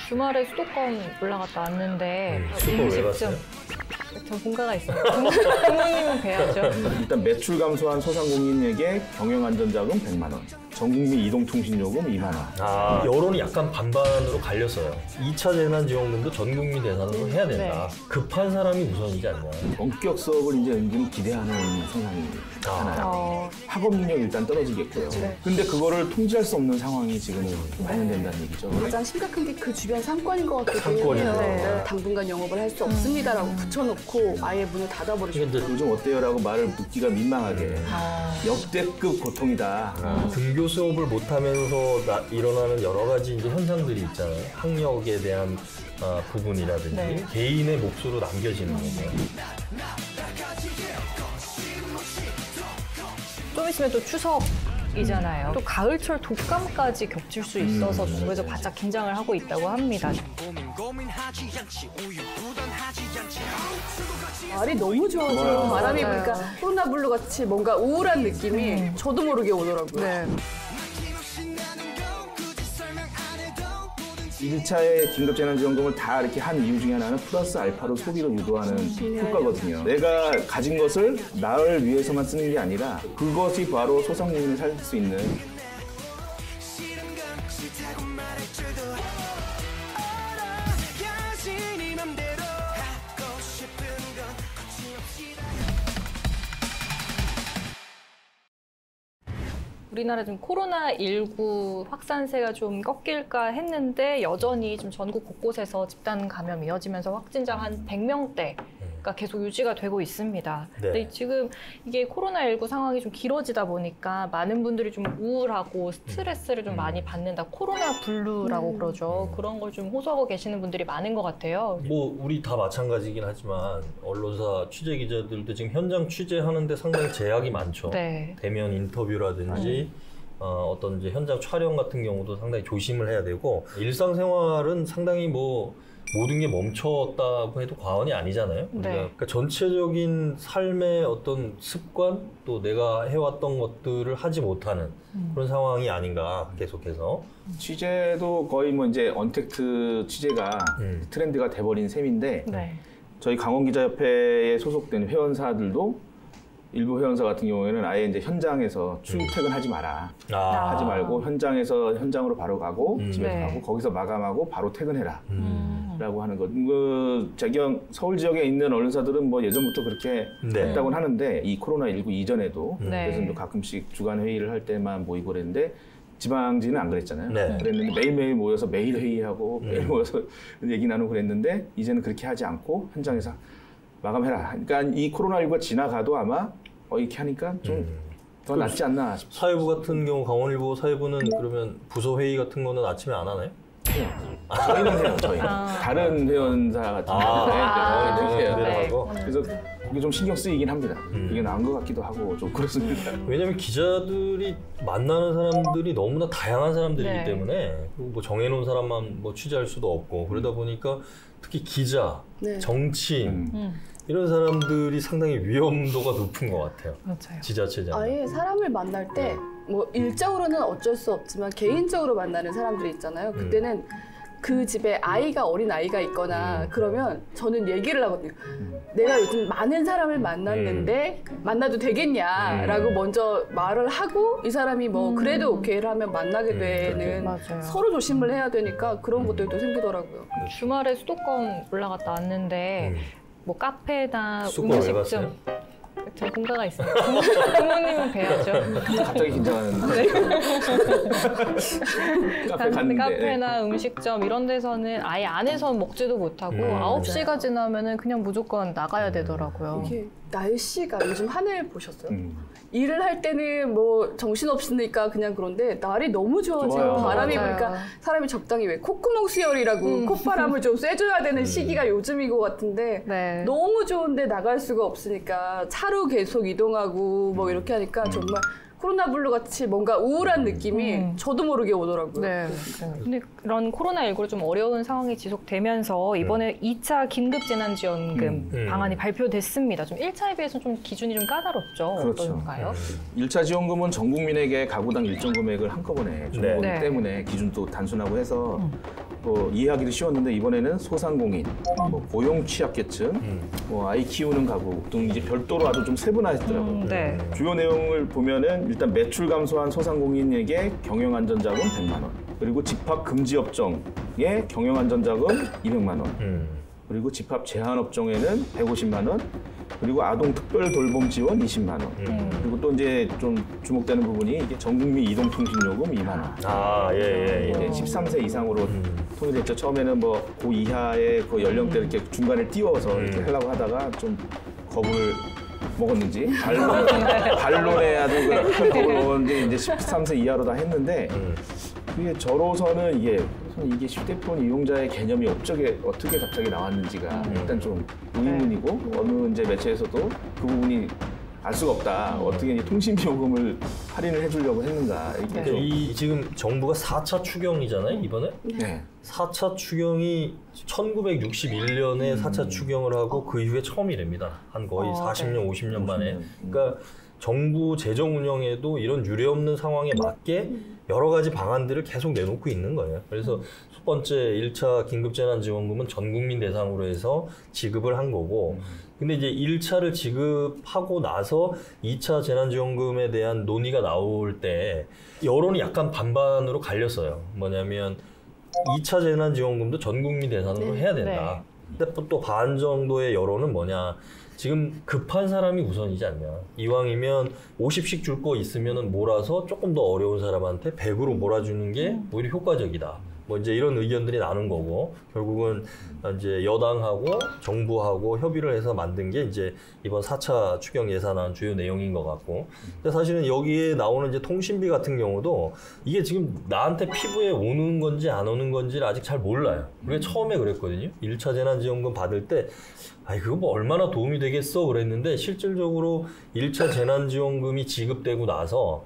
주말에 수도권 올라갔다 왔는데 수도권 왜 갔어요? 저 본가가 있어요. 부모님은 뵈야죠. 일단 매출 감소한 소상공인에게 경영안전자금 100만 원, 전국민 이동통신요금 2만 원. 여론이 약간 반반으로 갈렸어요. 2차 재난지원금도 전국민 예산으로 해야 된다. 네. 급한 사람이 우선이지 않냐. 원격 수업을 이제 은근히 기대하는 생각이 많아요. 학업 능력 일단 떨어지겠고요. 근데 그거를 통제할 수 없는 상황이 지금 반영된다는 얘기죠. 가장 심각한 게 그 주변 상권인 것 같기도 상권이요. 해요. 당분간 영업을 할 수 없습니다라고 붙여놓고 아예 문을 닫아버리셨어요. 요즘 어때요? 라고 말을 묻기가 민망하게 역대급 고통이다. 등교 수업을 못하면서 일어나는 여러 가지 이제 현상들이 있잖아요. 학력에 대한 부분이라든지 네. 개인의 몫으로 남겨지는 거죠. 좀 있으면 또 추석이잖아요. 또 가을철 독감까지 겹칠 수 있어서 정부에서 바짝 긴장을 하고 있다고 합니다. 말이 너무 좋아서 바람이 부니까 코로나 블루 같이 뭔가 우울한 느낌이 저도 모르게 오더라고요. 네. 1차의 긴급재난지원금을 다 이렇게 한 이유 중에 하나는 플러스 알파로 소비로 유도하는 효과거든요. 내가 가진 것을 나를 위해서만 쓰는 게 아니라 그것이 바로 소상공인을 살 수 있는 우리나라 좀 코로나19 확산세가 좀 꺾일까 했는데 여전히 좀 전국 곳곳에서 집단 감염이 이어지면서 확진자 한 100명대가 계속 유지가 되고 있습니다. 네. 근데 지금 이게 코로나19 상황이 좀 길어지다 보니까 많은 분들이 좀 우울하고 스트레스를 좀 많이 받는다. 코로나 블루라고 그러죠. 그런 걸 좀 호소하고 계시는 분들이 많은 것 같아요. 뭐 우리 다 마찬가지긴 하지만 언론사 취재 기자들도 지금 현장 취재하는데 상당히 제약이 많죠. 네. 대면 인터뷰라든지 어떤 이제 현장 촬영 같은 경우도 상당히 조심을 해야 되고 일상생활은 상당히 뭐 모든 게 멈췄다고 해도 과언이 아니잖아요. 네. 그러니까 전체적인 삶의 어떤 습관 또 내가 해왔던 것들을 하지 못하는 그런 상황이 아닌가 계속해서. 취재도 거의 뭐 이제 언택트 취재가 트렌드가 돼버린 셈인데 네. 저희 강원기자협회에 소속된 회원사들도 일부 회원사 같은 경우에는 아예 이제 현장에서 출퇴근하지 마라. 하지 말고 현장으로 바로 가고 집에서 네. 가고 거기서 마감하고 바로 퇴근해라. 라고 하는 것. 서울 지역에 있는 언론사들은 뭐 예전부터 그렇게 했다고는 하는데 이 코로나19 이전에도 네. 그래서 가끔씩 주간 회의를 할 때만 모이고 그랬는데 지방지는 안 그랬잖아요. 네. 그랬는데 매일매일 모여서 매일 회의하고 매일 모여서 얘기 나누고 그랬는데 이제는 그렇게 하지 않고 현장에서 마감해라. 그러니까 이 코로나19가 지나가도 아마 이렇게 하니까 좀 더 낫지 않나 싶습니다. 사회부 같은 경우 강원일보 사회부는 그러면 부서 회의 같은 거는 아침에 안 하나요? 저희는 해요, 저희. 다른 회원사 같은 경우는 해요. 네. 그래서 그게 좀 신경 쓰이긴 합니다. 이게 나은 것 같기도 하고 좀 그렇습니다. 왜냐면 기자들이 만나는 사람들이 너무나 다양한 사람들이기 네. 때문에 뭐 정해놓은 사람만 뭐 취재할 수도 없고 그러다 보니까 특히 기자, 네. 정치인 이런 사람들이 상당히 위험도가 높은 것 같아요. 맞아요. 지자체장. 아예 사람을 만날 때 뭐 일적으로는 어쩔 수 없지만 개인적으로 만나는 사람들이 있잖아요. 그때는 그 집에 어린 아이가 있거나 그러면 저는 얘기를 하거든요. 내가 요즘 많은 사람을 만났는데 만나도 되겠냐라고 먼저 말을 하고 이 사람이 뭐 그래도 오케이를 하면 만나게 되는 맞아요. 서로 조심을 해야 되니까 그런 것들도 생기더라고요. 주말에 수도권 올라갔다 왔는데 뭐 카페나 수도권 왜 음식점 저 본가가 있어요. 부모님은 뵈야죠. 갑자기 긴장하는데. 카페 갔는데. 카페나 음식점 이런 데서는 아예 안에서 먹지도 못하고 9시가 지나면은 그냥 무조건 나가야 되더라고요. 이게 날씨가 요즘 하늘 보셨어요? 일을 할 때는 뭐 정신없으니까 그냥 그런데 날이 너무 좋아지고 좋아요. 바람이 맞아요. 부니까 사람이 적당히 왜 콧구멍 수혈이라고 콧바람을 좀 쐬줘야 되는 시기가 요즘인 것 같은데 네. 너무 좋은데 나갈 수가 없으니까 차로 계속 이동하고 뭐 이렇게 하니까 정말 코로나 블루 같이 뭔가 우울한 느낌이 저도 모르게 오더라고요. 네. 근데 그런 코로나19로 좀 어려운 상황이 지속되면서 이번에 2차 긴급재난지원금 방안이 발표됐습니다. 좀 1차에 비해서 좀 기준이 좀 까다롭죠. 그렇죠. 어떤가요? 1차 지원금은 전 국민에게 가구당 일정 금액을 한꺼번에 주는 거기 네. 때문에 기준도 단순하고 해서 뭐 이해하기도 쉬웠는데 이번에는 소상공인, 뭐 고용 취약계층, 뭐 아이 키우는 가구 등 이제 별도로 아주 좀 세분화했더라고요. 네. 주요 내용을 보면은 일단 매출 감소한 소상공인에게 경영안전자금 100만 원, 그리고 집합 금지 업종에 경영안전자금 200만 원, 그리고 집합 제한 업종에는 150만 원, 그리고 아동 특별 돌봄 지원 20만 원, 그리고 또 이제 좀 주목되는 부분이 이게 전국민 이동통신요금 2만 원. 아, 예. 이제 13세 이상으로 통일됐죠. 처음에는 뭐 그 이하의 그 연령대 이렇게 중간에 띄워서 이렇게 하려고 하다가 좀 겁을 먹었는지 반론에 아주 큰 겁을 먹었는지 이제 13세 이하로 다 했는데 그게 저로서는 이게 휴대폰 이용자의 개념이 어떻게 갑자기 나왔는지가 일단 좀 의문이고 어느 이제 매체에서도 그 부분이 알 수가 없다. 어떻게 이제 통신비 요금을 할인을 해주려고 했는가. 이게 좀 이 지금 정부가 4차 추경이잖아요, 이번에? 네. 4차 추경이 1961년에 4차 추경을 하고 그 이후에 처음이랍니다. 한 거의 40년, 50년 만에. 그러니까 정부 재정 운영에도 이런 유례없는 상황에 맞게 여러 가지 방안들을 계속 내놓고 있는 거예요. 그래서 첫 번째 1차 긴급재난지원금은 전 국민 대상으로 해서 지급을 한 거고, 근데 이제 1차를 지급하고 나서 2차 재난지원금에 대한 논의가 나올 때 여론이 약간 반반으로 갈렸어요. 뭐냐면 2차 재난지원금도 전 국민 대상으로 해야 된다. 근데 또 반 정도의 여론은 뭐냐, 지금 급한 사람이 우선이지 않냐. 이왕이면 50씩 줄 거 있으면 몰아서 조금 더 어려운 사람한테 100으로 몰아주는 게 오히려 효과적이다. 뭐 이제 이런 의견들이 나눈 거고, 결국은 이제 여당하고 정부하고 협의를 해서 만든 게 이제 이번 4차 추경 예산안 주요 내용인 것 같고, 근데 사실은 여기에 나오는 이제 통신비 같은 경우도 이게 지금 나한테 피부에 오는 건지 안 오는 건지를 아직 잘 몰라요. 우리가 처음에 그랬거든요. 1차 재난지원금 받을 때 아이 그거 뭐 얼마나 도움이 되겠어 그랬는데, 실질적으로 1차 재난지원금이 지급되고 나서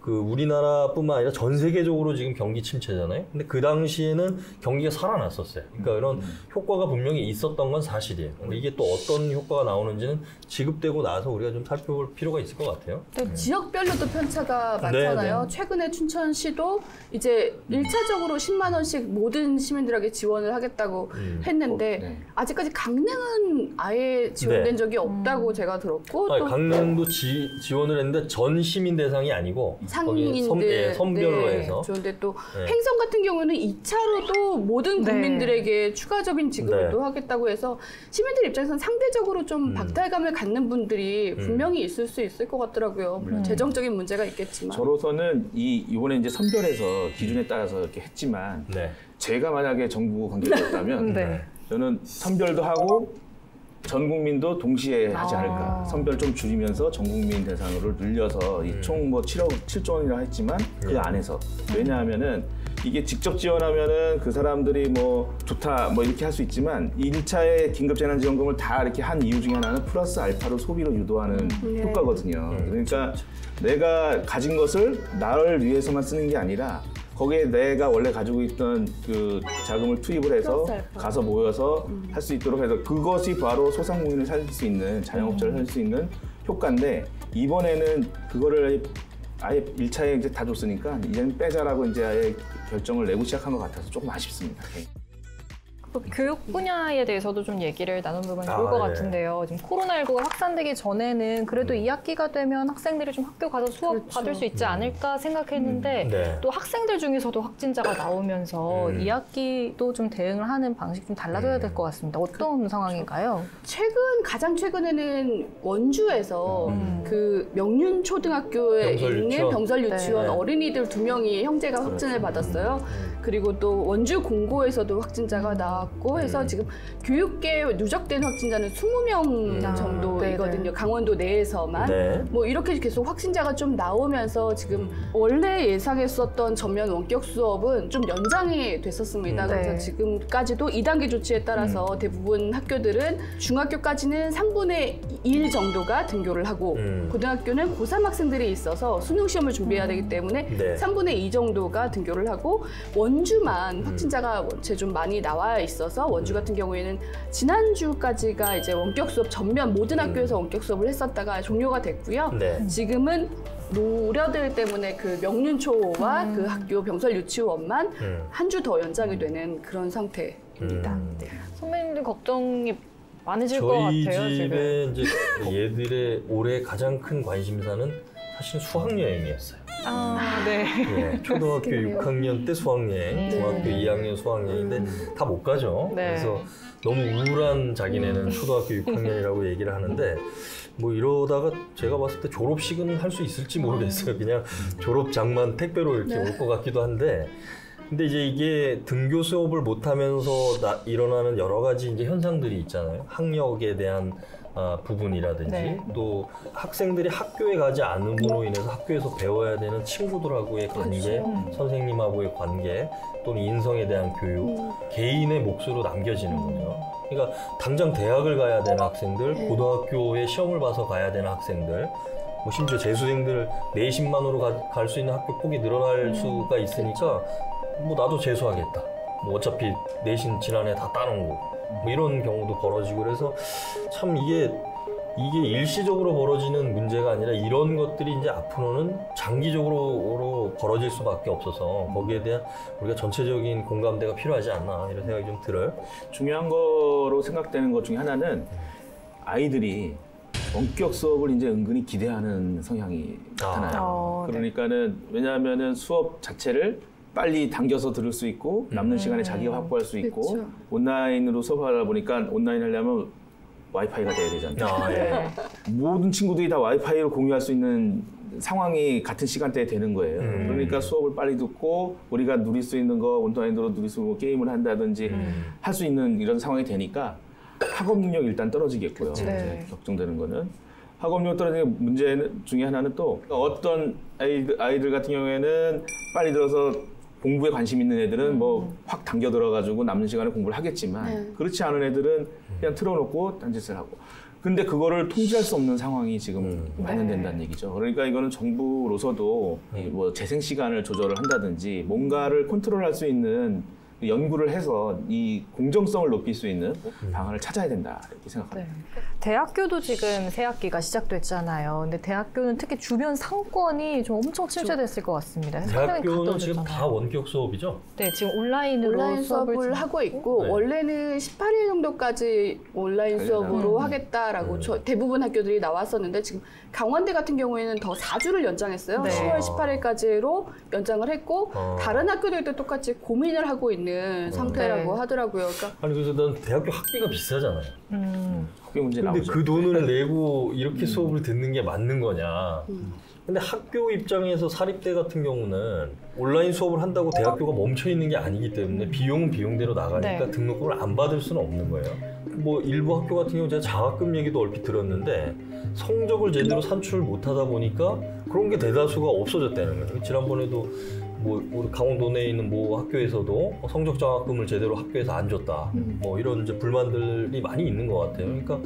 그 우리나라뿐만 아니라 전 세계적으로 지금 경기 침체잖아요. 근데 그 당시에는 경기가 살아났었어요. 그러니까 이런 효과가 분명히 있었던 건 사실이에요. 근데 이게 또 어떤 효과가 나오는지는 지급되고 나서 우리가 좀 살펴볼 필요가 있을 것 같아요. 지역별로도 편차가 많잖아요. 네. 최근에 춘천시도 이제 1차적으로 10만 원씩 모든 시민들에게 지원을 하겠다고 했는데 네. 아직까지 강릉은 아예 지원된 적이 없다고 제가 들었고 아니, 또 강릉도 지원을 했는데 전 시민 대상이 아니고 상인들 선별로 해서. 그런데 또 네. 행성 같은 경우는 2차로도 모든 네. 국민들에게 추가적인 지급을 네. 또 하겠다고 해서 시민들 입장에서는 상대적으로 좀 박탈감을 갖는 분들이 분명히 있을 수 있을 것 같더라고요. 물론 재정적인 문제가 있겠지만. 저로서는 이번에 이제 선별해서 기준에 따라서 이렇게 했지만 네. 제가 만약에 정부 관계자였다면 네. 저는 선별도 하고 전 국민도 동시에 하지 않을까. 선별 좀 줄이면서 전 국민 대상으로 늘려서 총 뭐 7조 원이라 했지만 그 안에서. 왜냐하면은 이게 직접 지원하면은 그 사람들이 뭐 좋다 뭐 이렇게 할 수 있지만 1차의 긴급재난지원금을 다 이렇게 한 이유 중에 하나는 플러스 알파로 소비로 유도하는 효과거든요. 그러니까 내가 가진 것을 나를 위해서만 쓰는 게 아니라 거기에 내가 원래 가지고 있던 그 자금을 투입을 해서 가서 모여서 할 수 있도록 해서 그것이 바로 소상공인을 살릴 수 있는, 자영업자를 살릴 수 있는 효과인데, 이번에는 그거를 아예 1차에 이제 다 줬으니까 이제는 빼자라고 이제 아예 결정을 내고 시작한 것 같아서 조금 아쉽습니다. 교육 분야에 대해서도 좀 얘기를 나눠보면 좋을 것 같은데요. 지금 코로나19가 확산되기 전에는 그래도 2학기가 되면 학생들이 좀 학교 가서 수업 받을 수 있지 않을까 생각했는데 네. 또 학생들 중에서도 확진자가 나오면서 2학기도 좀 대응을 하는 방식이 좀 달라져야 될 것 같습니다. 어떤 상황인가요? 가장 최근에는 원주에서 그 명륜초등학교에 병설 있는 유치원. 병설 유치원 네. 어린이들 2명이 형제가 확진을 받았어요. 그리고 또 원주 공고에서도 확진자가 나왔고 해서 지금 교육계에 누적된 확진자는 20명 정도이거든요. 네네. 강원도 내에서만. 네. 뭐 이렇게 계속 확진자가 좀 나오면서 지금 원래 예상했었던 전면 원격 수업은 좀 연장이 됐었습니다. 네. 그래서 지금까지도 2단계 조치에 따라서 대부분 학교들은 중학교까지는 3분의 1 정도가 등교를 하고 고등학교는 고3 학생들이 있어서 수능 시험을 준비해야 되기 때문에 네. 3분의 2 정도가 등교를 하고 원주만 확진자가 원체 좀 많이 나와 있어서 원주 같은 경우에는 지난주까지가 이제 원격 수업 전면 모든 학교에서 원격 수업을 했었다가 종료가 됐고요. 네. 지금은 노려들 때문에 그 명륜초와 그 학교 병설 유치원만 한 주 더 연장이 되는 그런 상태입니다. 네. 선배님들 걱정이 많으실 것 같아요. 저희 지금. 집에 이제 얘들의 올해 가장 큰 관심사는 사실 수학여행이었어요. 아, 네. 예, 초등학교 6학년 때 수학여행, 중학교 2학년 수학여행인데 다 못 가죠. 네. 그래서 너무 우울한 자기네는 초등학교 6학년이라고 얘기를 하는데 뭐 이러다가 제가 봤을 때 졸업식은 할 수 있을지 모르겠어요. 그냥 졸업장만 택배로 이렇게 올 것 같기도 한데 근데 이제 이게 등교 수업을 못하면서 일어나는 여러 가지 이제 현상들이 있잖아요. 학력에 대한 부분이라든지 네. 또 학생들이 학교에 가지 않음으로 인해서 학교에서 배워야 되는 친구들하고의 관계, 선생님하고의 관계 또는 인성에 대한 교육, 개인의 몫으로 남겨지는 거죠. 그러니까 당장 대학을 가야 되는 학생들, 고등학교에 시험을 봐서 가야 되는 학생들, 뭐 심지어 재수생들 내신만으로 갈 수 있는 학교 폭이 늘어날 수가 있으니까 뭐 나도 재수하겠다. 뭐 어차피 내신 지난해 다 따놓은 거. 뭐 이런 경우도 벌어지고 그래서 참 이게 일시적으로 벌어지는 문제가 아니라 이런 것들이 이제 앞으로는 장기적으로 벌어질 수밖에 없어서 거기에 대한 우리가 전체적인 공감대가 필요하지 않나 이런 생각이 좀 들어요. 중요한 거로 생각되는 것 중에 하나는 아이들이 원격 수업을 이제 은근히 기대하는 성향이 나타나요. 그러니까는 왜냐하면은 수업 자체를 빨리 당겨서 들을 수 있고 남는 시간에 자기가 확보할 수 있고 그렇죠. 온라인으로 수업하다 보니까 온라인 하려면 와이파이가 돼야 되잖아요. 네. 모든 친구들이 다 와이파이를 공유할 수 있는 상황이 같은 시간대에 되는 거예요. 그러니까 수업을 빨리 듣고 우리가 누릴 수 있는 거 온라인으로 누릴 수 있는 게임을 한다든지 할 수 있는 이런 상황이 되니까 학업 능력이 일단 떨어지겠고요. 네. 이제 걱정되는 거는 학업 능력 떨어지는 문제 중에 하나는 또 어떤 아이들 같은 경우에는 빨리 들어서 공부에 관심 있는 애들은 뭐 확 당겨 들어가지고 남는 시간에 공부를 하겠지만 그렇지 않은 애들은 그냥 틀어놓고 딴짓을 하고 근데 그거를 통제할 수 없는 상황이 지금 만연된다는 얘기죠. 그러니까 이거는 정부로서도 뭐 재생 시간을 조절을 한다든지 뭔가를 컨트롤할 수 있는 연구를 해서 이 공정성을 높일 수 있는 방안을 찾아야 된다 이렇게 생각합니다. 네. 대학교도 지금 새 학기가 시작됐잖아요. 근데 대학교는 특히 주변 상권이 좀 엄청 침체됐을 것 같습니다. 대학교는 지금 다 원격 수업이죠? 네, 지금 온라인 수업을 하고 있고 네. 원래는 18일 정도까지 온라인 수업으로 하겠다라고 대부분 학교들이 나왔었는데 지금 강원대 같은 경우에는 더 4주를 연장했어요. 네. 10월 18일까지로 연장을 했고 다른 학교들도 똑같이 고민을 하고 있는 상태라고 네. 하더라고요. 그러니까 아니 그래서 난 대학교 학비가 비싸잖아요. 학비 문제 근데 나오죠. 그 돈을 내고 이렇게 수업을 듣는 게 맞는 거냐. 근데 학교 입장에서 사립대 같은 경우는 온라인 수업을 한다고 대학교가 멈춰 있는 게 아니기 때문에 비용은 비용대로 나가니까 네. 등록금을 안 받을 수는 없는 거예요. 뭐 일부 학교 같은 경우 제가 장학금 얘기도 얼핏 들었는데 성적을 제대로 산출을 못 하다 보니까 그런 게 대다수가 없어졌다는 거예요. 지난번에도 뭐 우리 강원도 내에 있는 모 학교에서도 성적 장학금을 제대로 학교에서 안 줬다. 뭐 이런 이제 불만들이 많이 있는 것 같아요. 그러니까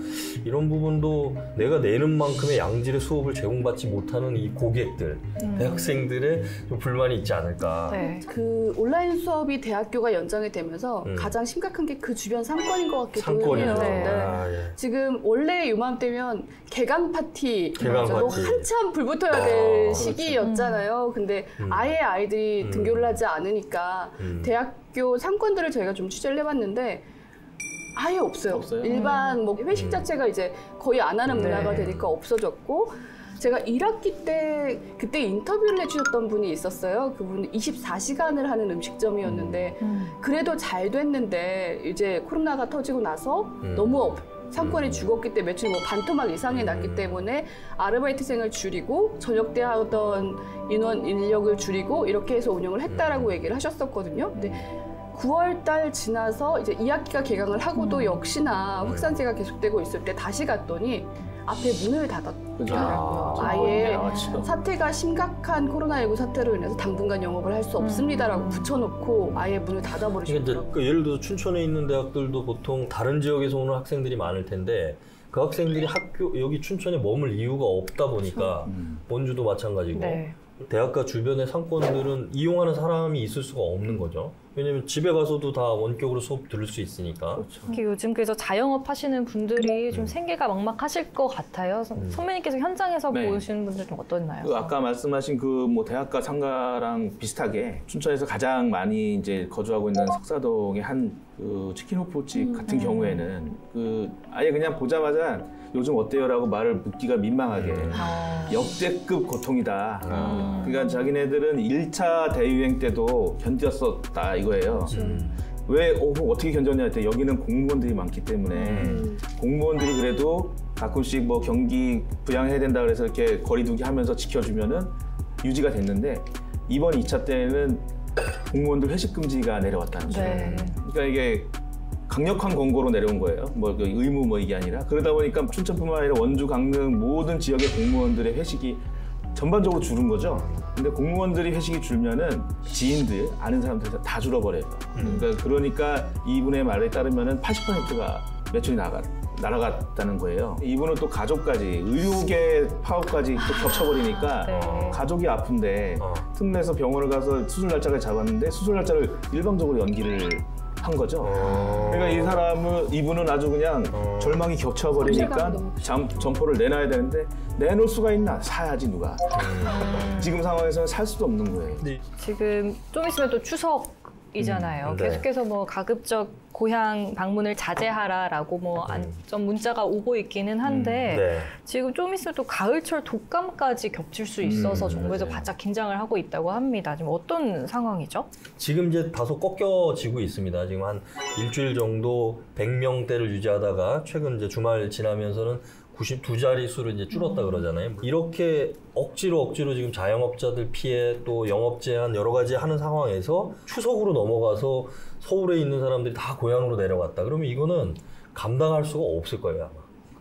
이런 부분도 내가 내는 만큼의 양질의 수업을 제공받지 못하는 이 고객들, 대학생들의 좀 불만이 있지 않을까. 네. 그 온라인 수업이 대학교가 연장이 되면서 가장 심각한 게 그 주변 상권인 것 같기도 상권이죠. 해요. 네. 아, 예. 지금 원래 요맘때면 개강 파티 개강 또 파티. 한참 불붙어야 될 시기였잖아요. 근데 아예 아이들이 등교를 하지 않으니까 대학교 상권들을 저희가 좀 취재를 해봤는데 아예 없어요. 없어요? 일반 뭐 회식 자체가 이제 거의 안 하는 문화가 네. 되니까 없어졌고 제가 1학기 때 그때 인터뷰를 해주셨던 분이 있었어요. 그분은 24시간을 하는 음식점이었는데 그래도 잘 됐는데 이제 코로나가 터지고 나서 너무 상권이 죽었기 때문에 매출이 뭐 반토막 이상이 났기 때문에 아르바이트생을 줄이고 저녁 때 하던 인력을 줄이고 이렇게 해서 운영을 했다라고 얘기를 하셨었거든요. 근데 9월 달 지나서 이제 2학기가 개강을 하고도 역시나 확산세가 계속되고 있을 때 다시 갔더니 앞에 문을 닫았더라고요. 아예 나왔죠. 사태가 심각한 코로나19 사태로 인해서 당분간 영업을 할 수 없습니다라고 붙여놓고 아예 문을 그러니까 닫아버리셨더라고요. 이제 예를 들어서 춘천에 있는 대학들도 보통 다른 지역에서 오는 학생들이 많을 텐데 그 학생들이 여기 춘천에 머물 이유가 없다 보니까 원주도 마찬가지고 네. 대학가 주변의 상권들은 이용하는 사람이 있을 수가 없는 거죠. 왜냐면 집에 가서도 다 원격으로 수업 들을 수 있으니까. 그렇죠. 특히 요즘 그래서 자영업 하시는 분들이 좀 생계가 막막하실 것 같아요. 선배님께서 현장에서 네. 보시는 분들 좀 어떠나요? 그 아까 말씀하신 그 뭐 대학가 상가랑 비슷하게 춘천에서 가장 많이 이제 거주하고 있는 석사동의 한 그 치킨 호프집 같은 경우에는 그 아예 그냥 보자마자 요즘 어때요라고 말을 묻기가 민망하게 역대급 고통이다. 그러니까 자기네들은 1차 대유행 때도 견뎠었다 이거예요. 왜 어떻게 견뎠냐 했더니 여기는 공무원들이 많기 때문에 공무원들이 그래도 가끔씩 뭐 경기 부양해야 된다 그래서 이렇게 거리두기 하면서 지켜주면은 유지가 됐는데 이번 2차 때는 공무원들 회식 금지가 내려왔다는 거죠. 네. 그러니까 이게 강력한 권고로 내려온 거예요. 뭐 의무 뭐 이게 아니라 그러다 보니까 춘천뿐만 아니라 원주, 강릉 모든 지역의 공무원들의 회식이 전반적으로 줄은 거죠. 근데 공무원들이 회식이 줄면은 지인들 아는 사람들 다 줄어버려요. 그러니까 이분의 말에 따르면은 80%가 매출이 날아갔다는 거예요. 이분은 또 가족까지 의료계 파업까지 또 겹쳐버리니까 네. 가족이 아픈데 틈내서 병원을 가서 수술 날짜를 잡았는데 수술 날짜를 일방적으로 연기를 한 거죠. 그러니까 이분은 아주 그냥 절망이 겹쳐버리니까 점포를 내놔야 되는데 내놓을 수가 있나? 사야지 누가. 지금 상황에서는 살 수도 없는 거예요. 네. 지금 좀 있으면 또 추석이잖아요. 네. 계속해서 뭐 가급적 고향 방문을 자제하라라고 뭐 안전 문자가 오고 있기는 한데 네. 지금 좀 있으면 또 가을철 독감까지 겹칠 수 있어서 정부에서 맞아요. 바짝 긴장을 하고 있다고 합니다. 지금 어떤 상황이죠? 지금 이제 다소 꺾여지고 있습니다. 지금 한 일주일 정도 100명대를 유지하다가 최근 이제 주말 지나면서는 92자릿수로 이제 줄었다 그러잖아요. 이렇게 억지로 지금 자영업자들 피해 또 영업 제한 여러 가지 하는 상황에서 추석으로 넘어가서 서울에 있는 사람들이 다 고향으로 내려갔다. 그러면 이거는 감당할 수가 없을 거예요, 아마.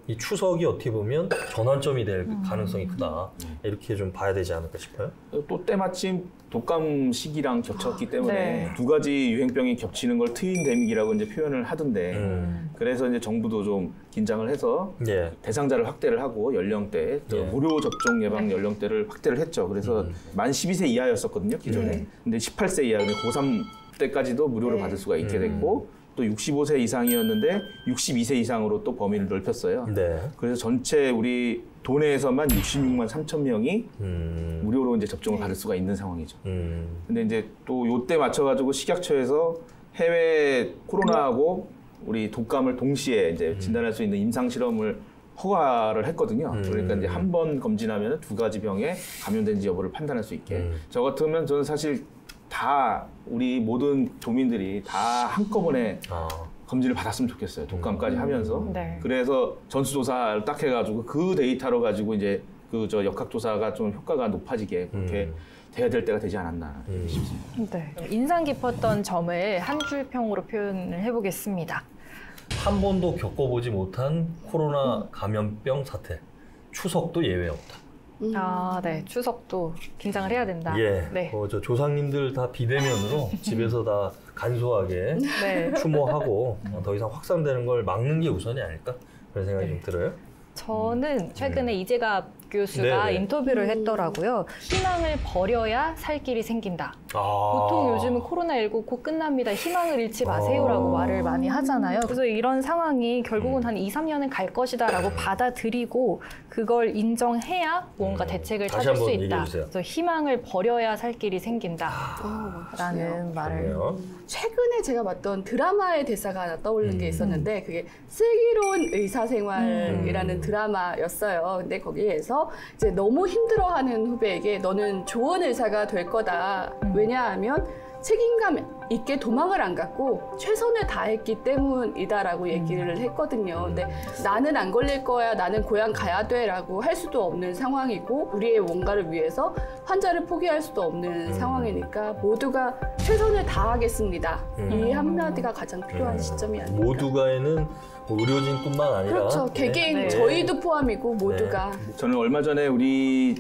이 추석이 어떻게 보면 전환점이 될 가능성이 크다. 이렇게 좀 봐야 되지 않을까 싶어요. 또 때마침 독감 시기랑 겹쳤기 때문에 네. 두 가지 유행병이 겹치는 걸 트윈데믹이라고 이제 표현을 하던데 그래서 이제 정부도 좀 긴장을 해서 예. 대상자를 확대를 하고 연령대 예. 무료 접종 예방 연령대를 확대를 했죠. 그래서 만 12세 이하였었거든요 기존에. 근데 18세 이하, 고3 때까지도 무료로 받을 수가 있게 됐고 또 65세 이상이었는데 62세 이상으로 또 범위를 넓혔어요. 네. 그래서 전체 우리 도내에서만 66만 3천 명이 무료로 이제 접종을 받을 수가 있는 상황이죠. 근데 이제 또 요때 맞춰가지고 식약처에서 해외 코로나하고 우리 독감을 동시에 이제 진단할 수 있는 임상 실험을 허가를 했거든요. 그러니까 이제 한 번 검진하면 두 가지 병에 감염된지 여부를 판단할 수 있게. 저 같으면 저는 사실 다 우리 모든 도민들이 다 한꺼번에 검진을 받았으면 좋겠어요. 독감까지 하면서. 네. 그래서 전수조사를 딱 해가지고 그 데이터로 가지고 이제 그 역학조사가 좀 효과가 높아지게 그렇게 돼야 될 때가 되지 않았나 싶습니다. 네. 인상 깊었던 점을 한 줄 평으로 표현을 해보겠습니다. 한 번도 겪어보지 못한 코로나 감염병 사태. 추석도 예외 없다. 아, 네. 추석도 긴장을 해야 된다. 예. 네. 저 조상님들 다 비대면으로 집에서 다 간소하게 네. 추모하고 더 이상 확산되는 걸 막는 게 우선이 아닐까? 그런 생각이 좀 들어요. 저는 최근에 이재갑 교수가 네네. 인터뷰를 했더라고요. 희망을 버려야 살 길이 생긴다. 보통 요즘은 코로나19 곧 끝납니다. 희망을 잃지 마세요라고 말을 많이 하잖아요. 그래서 이런 상황이 결국은 한 2, 3년은 갈 것이다라고 받아들이고 그걸 인정해야 뭔가 대책을 다시 찾을 수 한번 있다. 얘기해주세요. 그래서 희망을 버려야 살 길이 생긴다라는 말을. 그러네요. 최근에 제가 봤던 드라마의 대사가 하나 떠오르는 게 있었는데 그게 슬기로운 의사생활이라는 드라마였어요. 근데 거기에서 이제 너무 힘들어하는 후배에게 너는 좋은 의사가 될 거다. 왜냐하면 책임감 있게 도망을 안 갔고 최선을 다했기 때문이다라고 얘기를 했거든요. 근데 나는 안 걸릴 거야, 나는 고향 가야 돼라고 할 수도 없는 상황이고 우리의 뭔가를 위해서 환자를 포기할 수도 없는 상황이니까 모두가 최선을 다하겠습니다. 이 한마디가 가장 필요한 시점이 아닐까. 모두가에는 뭐 의료진뿐만 아니라 그렇죠. 개개인 네. 저희도 포함이고 모두가. 저는 얼마 전에 우리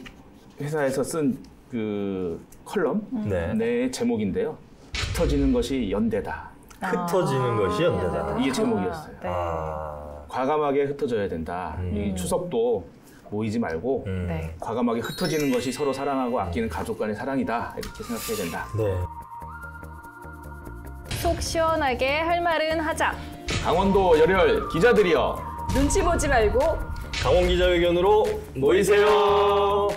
회사에서 쓴 그 컬럼 네. 내 제목인데요. 흩어지는 것이 연대다. 흩어지는 것이 연대다. 이게 제목이었어요. 네. 과감하게 흩어져야 된다. 이 추석도 모이지 말고 네. 과감하게 흩어지는 것이 서로 사랑하고 아끼는 가족 간의 사랑이다. 이렇게 생각해야 된다. 네. 네. 속 시원하게 할 말은 하자. 강원도 열혈 기자들이여 눈치 보지 말고 강원 기자회견으로 모이세요.